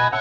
Hello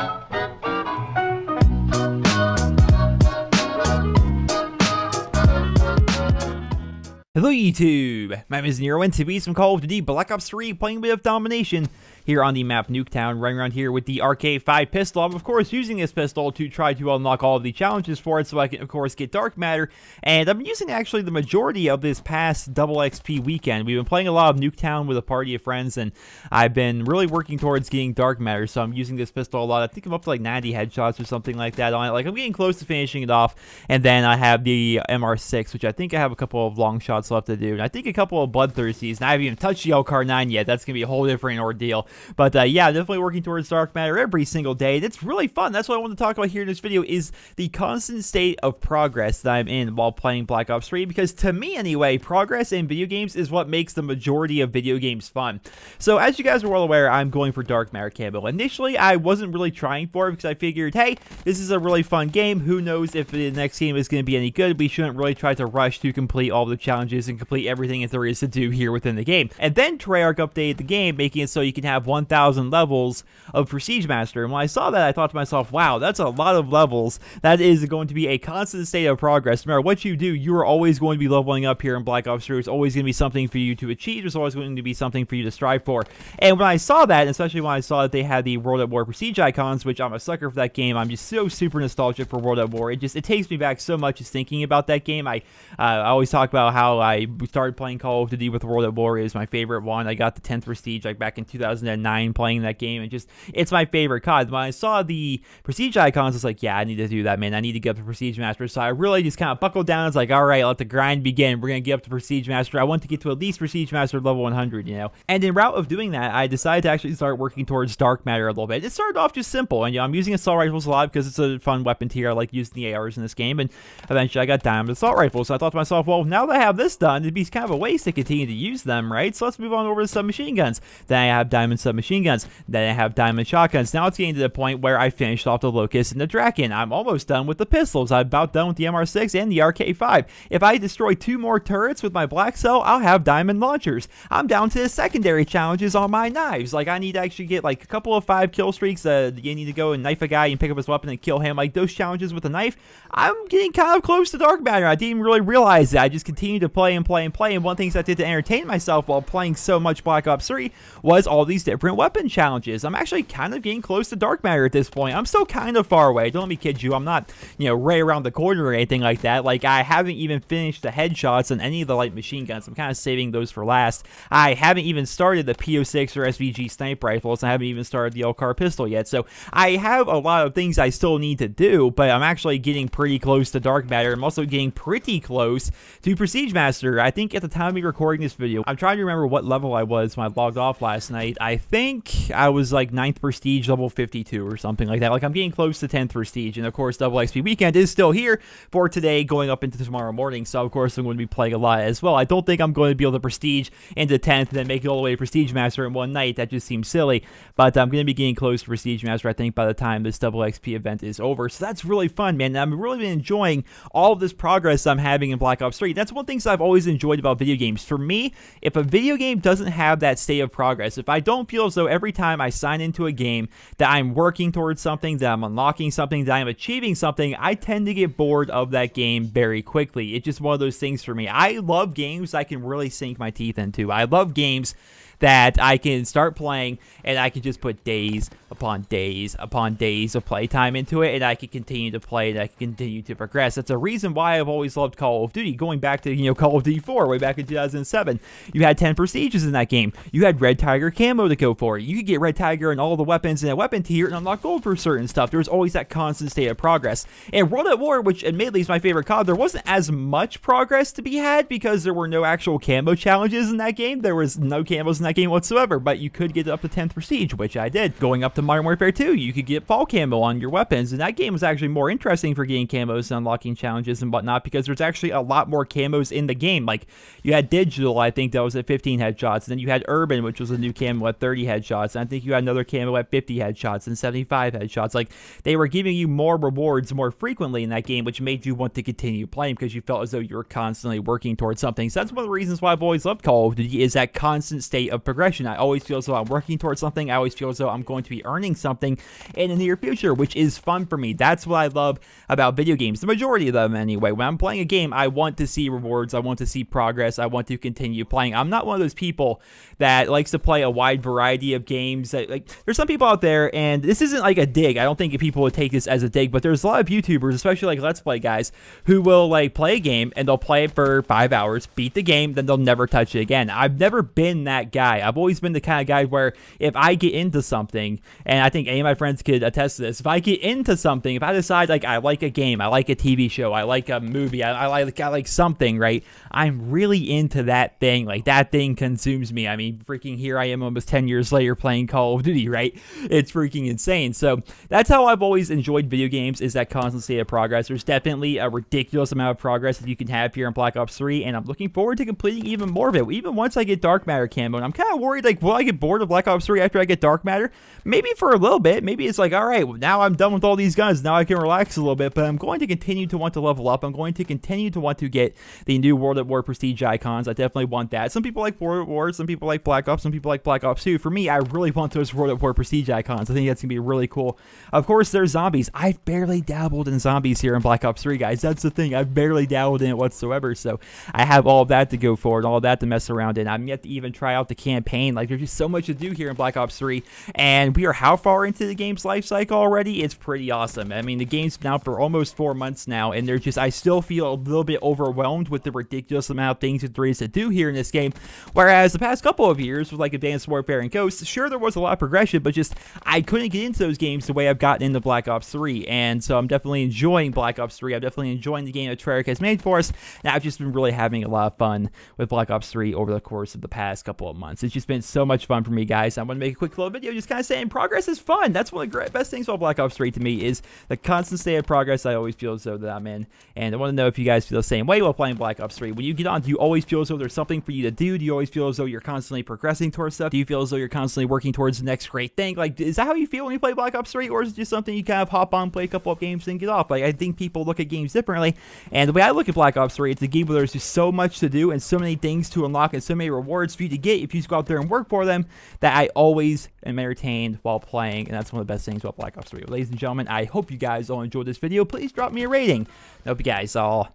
YouTube, my name is Nero and to be some Call of Duty Black Ops 3 playing a bit of domination here on the map Nuketown, running around here with the RK5 pistol. I'm of course using this pistol to try to unlock all of the challenges for it so I can of course get Dark Matter, and I've been using actually the majority of this past double XP weekend. We've been playing a lot of Nuketown with a party of friends and I've been really working towards getting Dark Matter, so I'm using this pistol a lot. I think I'm up to like 90 headshots or something like that on it. Like I'm getting close to finishing it off, and then I have the MR6, which I think I have a couple of long shots left to do, and I think a couple of Bloodthirsties, and I haven't even touched the LCAR-9 yet. That's gonna be a whole different ordeal. But yeah, definitely working towards Dark Matter every single day. It's really fun. That's what I want to talk about here in this video, is the constant state of progress that I'm in while playing Black Ops 3, because to me anyway, progress in video games is what makes the majority of video games fun. So as you guys are well aware, I'm going for Dark Matter camo. Initially, I wasn't really trying for it because I figured, hey, this is a really fun game. Who knows if the next game is going to be any good? We shouldn't really try to rush to complete all the challenges and complete everything that there is to do here within the game. And then Treyarch updated the game, making it so you can have 1,000 levels of Prestige Master. And when I saw that, I thought to myself, wow, that's a lot of levels. That is going to be a constant state of progress. No matter what you do, you are always going to be leveling up here in Black Ops 3. There's always going to be something for you to achieve. There's always going to be something for you to strive for. And when I saw that, especially when I saw that they had the World at War Prestige icons, which I'm a sucker for that game. I'm just so super nostalgic for World at War. It takes me back so much just thinking about that game. I always talk about how I started playing Call of Duty with World at War. Is my favorite one. I got the 10th Prestige like back in 2009 playing that game, and just it's my favorite COD. When I saw the Prestige icons, I was like, yeah, I need to do that, man. I need to get up to Prestige Master. So I really just kind of buckled down. It's like, all right, let the grind begin. We're gonna get up to Prestige Master. I want to get to at least Prestige Master level 100, you know. And in route of doing that, I decided to actually start working towards Dark Matter a little bit. It started off just simple, and you know, I'm using assault rifles a lot because it's a fun weapon tier. I like using the ARs in this game, and eventually I got diamond assault rifles. So I thought to myself, well, now that I have this done, it'd be kind of a waste to continue to use them, right? So let's move on over to submachine guns. Then I have diamond submachine guns. Then I have diamond shotguns. Now it's getting to the point where I finished off the Locust and the Draken. I'm almost done with the pistols. I'm about done with the MR6 and the RK5. If I destroy 2 more turrets with my black cell, I'll have diamond launchers. I'm down to the secondary challenges on my knives. Like, I need to actually get like a couple of 5 kill streaks. You need to go and knife a guy and pick up his weapon and kill him. Like, those challenges with a knife, I'm getting kind of close to Dark Matter. I didn't even really realize that. I just continued to play and play and play. And one of the things I did to entertain myself while playing so much Black Ops 3 was all these different weapon challenges. I'm actually kind of getting close to Dark Matter at this point. I'm still kind of far away. Don't let me kid you. I'm not, you know, right around the corner or anything like that. Like, I haven't even finished the headshots on any of the light machine guns. I'm kind of saving those for last. I haven't even started the PO6 or SVG sniper rifles. I haven't even started the LCAR pistol yet. So I have a lot of things I still need to do, but I'm actually getting pretty close to Dark Matter. I'm also getting pretty close to Prestige Master. I think at the time of me recording this video, I'm trying to remember what level I was when I logged off last night. I think I was like 9th Prestige, level 52 or something like that. Like, I'm getting close to 10th Prestige, and of course double XP weekend is still here for today going up into tomorrow morning, so of course I'm going to be playing a lot as well. I don't think I'm going to be able to Prestige into 10th and then make it all the way to Prestige Master in one night. That just seems silly, but I'm going to be getting close to Prestige Master, I think, by the time this double XP event is over, so that's really fun, man. I'm really been enjoying all of this progress I'm having in Black Ops 3. That's one of the things I've always enjoyed about video games. For me, if a video game doesn't have that state of progress, if I don't feel as though every time I sign into a game that I'm working towards something, that I'm unlocking something, that I'm achieving something, I tend to get bored of that game very quickly. It's just one of those things for me. I love games I can really sink my teeth into. I love games that I can start playing and I can just put days upon days upon days of playtime into it, and I can continue to play and I can continue to progress. That's a reason why I've always loved Call of Duty, going back to, you know, Call of Duty 4 way back in 2007. You had 10 prestiges in that game. You had Red Tiger camo to go for. You could get Red Tiger and all the weapons in a weapon tier and unlock gold for certain stuff. There was always that constant state of progress. And World at War, which admittedly is my favorite COD, there wasn't as much progress to be had because there were no actual camo challenges in that game. There was no camos in that game whatsoever, but you could get up to 10th Prestige, which I did. Going up to Modern Warfare 2, you could get fall camo on your weapons, and that game was actually more interesting for getting camos and unlocking challenges and whatnot because there's actually a lot more camos in the game. Like, you had Digital, I think that was at 15 headshots, and then you had Urban, which was a new camo at 30 headshots, and I think you had another camo at 50 headshots and 75 headshots. Like, they were giving you more rewards more frequently in that game, which made you want to continue playing because you felt as though you were constantly working towards something. So that's one of the reasons why I've always loved Call of Duty, is that constant state of progression. I always feel as though I'm working towards something. I always feel as though I'm going to be earning something in the near future, which is fun for me. That's what I love about video games, the majority of them anyway. When I'm playing a game, I want to see rewards. I want to see progress. I want to continue playing. I'm not one of those people that likes to play a wide variety of games. Like, there's some people out there, and this isn't like a dig. I don't think people would take this as a dig, but there's a lot of YouTubers, especially like Let's Play guys, who will like play a game and they'll play it for 5 hours, beat the game, then they'll never touch it again. I've never been that guy. I've always been the kind of guy where if I get into something, and I think any of my friends could attest to this, if I get into something, if I decide like I like a game, I like a TV show, I like a movie, I like something, right? I'm really into that thing. Like, that thing consumes me. I mean, freaking here I am almost 10 years later playing Call of Duty, right? It's freaking insane. So that's how I've always enjoyed video games, is that constant state of progress. There's definitely a ridiculous amount of progress that you can have here in Black Ops 3, and I'm looking forward to completing even more of it. Even once I get Dark Matter camo, and I'm kind of worried, like, will I get bored of Black Ops 3 after I get Dark Matter? Maybe for a little bit. Maybe it's like, all right, well, now I'm done with all these guns. Now I can relax a little bit, but I'm going to continue to want to level up. I'm going to continue to want to get the new World at War Prestige icons. I definitely want that. Some people like World at War, some people like Black Ops, some people like Black Ops 2. For me, I really want those World at War Prestige icons. I think that's going to be really cool. Of course, there's zombies. I've barely dabbled in zombies here in Black Ops 3, guys. That's the thing. I've barely dabbled in it whatsoever, so I have all of that to go forward, all of that to mess around in. I'm yet to even try out the campaign. Like, there's just so much to do here in Black Ops 3, and we are how far into the game's life cycle already? It's pretty awesome. I mean, the game's been out for almost 4 months now, and there's just, I still feel a little bit overwhelmed with the ridiculous amount of things that there is to do here in this game, whereas the past couple of years with like Advanced Warfare and Ghosts, sure, there was a lot of progression, but just I couldn't get into those games the way I've gotten into Black Ops 3, and so I'm definitely enjoying Black Ops 3. I'm definitely enjoying the game that Treyarch has made for us, and I've just been really having a lot of fun with Black Ops 3 over the course of the past couple of months. It's just been so much fun for me, guys. I want to make a quick little video just kind of saying progress is fun. That's one of the best things about Black Ops 3 to me, is the constant state of progress I always feel as though that I'm in, and I want to know if you guys feel the same way while playing Black Ops 3. When you get on, do you always feel as though there's something for you to do? Do you always feel as though you're constantly progressing towards stuff? Do you feel as though you're constantly working towards the next great thing? Like, is that how you feel when you play Black Ops 3, or is it just something you kind of hop on, play a couple of games, and get off? Like, I think people look at games differently, and the way I look at Black Ops 3, it's a game where there's just so much to do and so many things to unlock and so many rewards for you to get if you just go out there and work for them, that I always am entertained while playing, and that's one of the best things about Black Ops 3. Ladies and gentlemen, I hope you guys all enjoyed this video. Please drop me a rating. I hope you guys all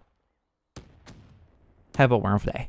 have a wonderful day.